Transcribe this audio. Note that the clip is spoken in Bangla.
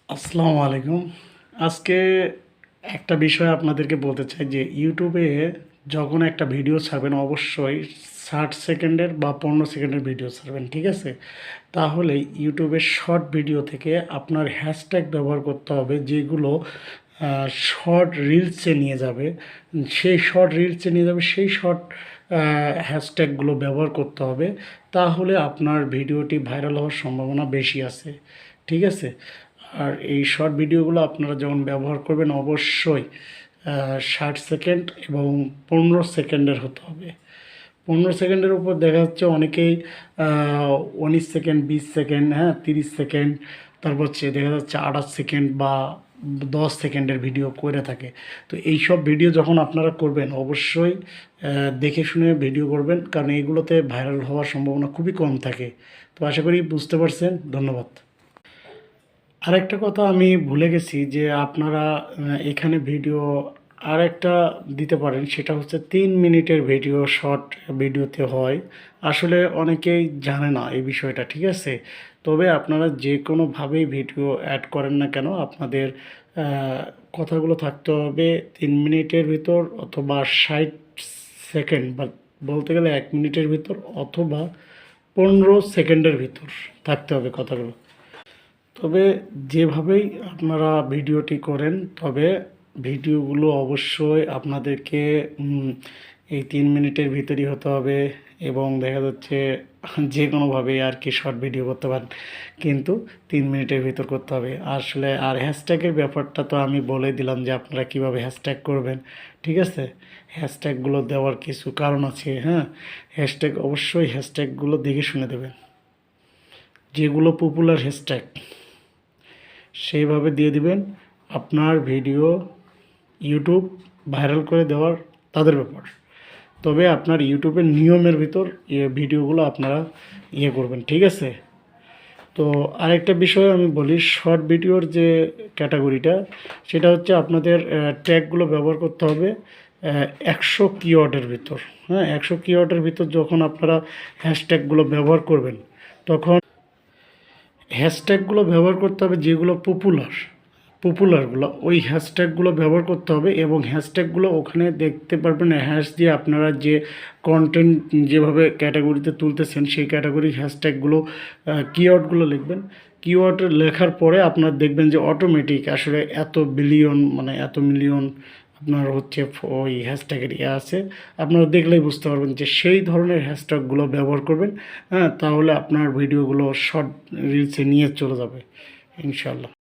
আসসালামু আলাইকুম। আজকে একটা বিষয় আপনাদেরকে বলতে চাই যে ইউটিউবে যখন একটা ভিডিও ছাড়বেন অবশ্যই 60 সেকেন্ডের বা 15 সেকেন্ডের ভিডিও ছাড়বেন, ঠিক আছে? তাহলে ইউটিউবের শর্ট ভিডিও থেকে আপনার হ্যাশট্যাগ ব্যবহার করতে হবে, যেগুলো শর্ট রিলসে নিয়ে যাবে। সেই শর্ট হ্যাশট্যাগুলো ব্যবহার করতে হবে। তাহলে আপনার ভিডিওটি ভাইরাল হওয়ার সম্ভাবনা বেশি আছে, ঠিক আছে? আর এই শর্ট ভিডিওগুলো আপনারা যখন ব্যবহার করবেন অবশ্যই 60 সেকেন্ড এবং 15 সেকেন্ডের হতে হবে। 15 সেকেন্ডের উপর দেখা যাচ্ছে অনেকেই 19 সেকেন্ড, 20 সেকেন্ড, হ্যাঁ, 30 সেকেন্ড, তারপর হচ্ছে দেখা যাচ্ছে 28 সেকেন্ড বা 10 সেকেন্ডের ভিডিও করে থাকে। তো এইসব ভিডিও যখন আপনারা করবেন অবশ্যই দেখে শুনে ভিডিও করবেন, কারণ এইগুলোতে ভাইরাল হওয়ার সম্ভাবনা খুবই কম থাকে। তো আশা করি বুঝতে পারছেন। ধন্যবাদ। আরেকটা কথা আমি ভুলে গেছি যে আপনারা এখানে ভিডিও আরেকটা দিতে পারেন, সেটা হচ্ছে 3 মিনিটের ভিডিও শর্ট ভিডিওতে হয়। আসলে অনেকেই জানে না এই বিষয়টা, ঠিক আছে? তবে আপনারা যে কোনোভাবেই ভিডিও অ্যাড করেন না কেন, আপনাদের কথাগুলো থাকতে হবে 3 মিনিটের ভিতর, অথবা 60 সেকেন্ড, বা বলতে গেলে 1 মিনিটের ভিতর, অথবা 15 সেকেন্ডের ভিতর থাকতে হবে কথাগুলো। তবে যেভাবেই আপনারা ভিডিওটি করেন, তবে ভিডিওগুলো অবশ্যই আপনাদেরকে এই 3 মিনিটের ভিতরই হতে হবে, এবং দেখা যাচ্ছে যে কোনোভাবেই আর কি শর্ট ভিডিও করতে পারেন, কিন্তু 3 মিনিটের ভিতর করতে হবে। আসলে আর হ্যাশট্যাগের ব্যাপারটা তো আমি বলে দিলাম যে আপনারা কিভাবে হ্যাশট্যাগ করবেন, ঠিক আছে? হ্যাশট্যাগুলো দেওয়ার কিছু কারণ আছে, হ্যাঁ। অবশ্যই হ্যাশট্যাগুলো দেখে শুনে দেবেন, যেগুলো পপুলার হ্যাশট্যাগ সেইভাবে দিয়ে দিবেন। আপনার ভিডিও ইউটিউব ভাইরাল করে দেওয়ার তাদের ব্যাপার। তবে আপনার ইউটিউবের নিয়মের ভিতর ভিডিওগুলো আপনারা করবেন, ঠিক আছে? তো আরেকটা বিষয় আমি বলি, শর্ট ভিডিওর যে ক্যাটাগরিটা, সেটা হচ্ছে আপনাদের ট্যাগগুলো ব্যবহার করতে হবে 100 কিওয়ার্ডের ভিতর। হ্যাঁ, 100 কিওয়ার্ডের ভিতর যখন আপনারা হ্যাশট্যাগুলো ব্যবহার করবেন, তখন হ্যাশট্যাগুলো ব্যবহার করতে হবে যেগুলো পপুলারগুলো, ওই হ্যাশট্যাগুলো ব্যবহার করতে হবে। এবং হ্যাশট্যাগুলো ওখানে দেখতে পারবেন, হ্যাশ দিয়ে আপনারা যে কন্টেন্ট যেভাবে ক্যাটাগরিতে তুলতেছেন সেই ক্যাটাগরির হ্যাশট্যাগুলো কিওয়ার্ডগুলো লিখবেন। কিওয়ার্ড লেখার পরে আপনার দেখবেন যে অটোমেটিক আসলে এত মিলিয়ন আপনার হচ্ছে ওই হ্যাশট্যাগের আছে। আপনারা দেখলেই বুঝতে পারবেন যে সেই ধরনের হ্যাশট্যাগুলো ব্যবহার করবেন। হ্যাঁ, তাহলে আপনার ভিডিওগুলো শর্ট রিলসে নিয়ে চলে যাবে ইনশাল্লাহ।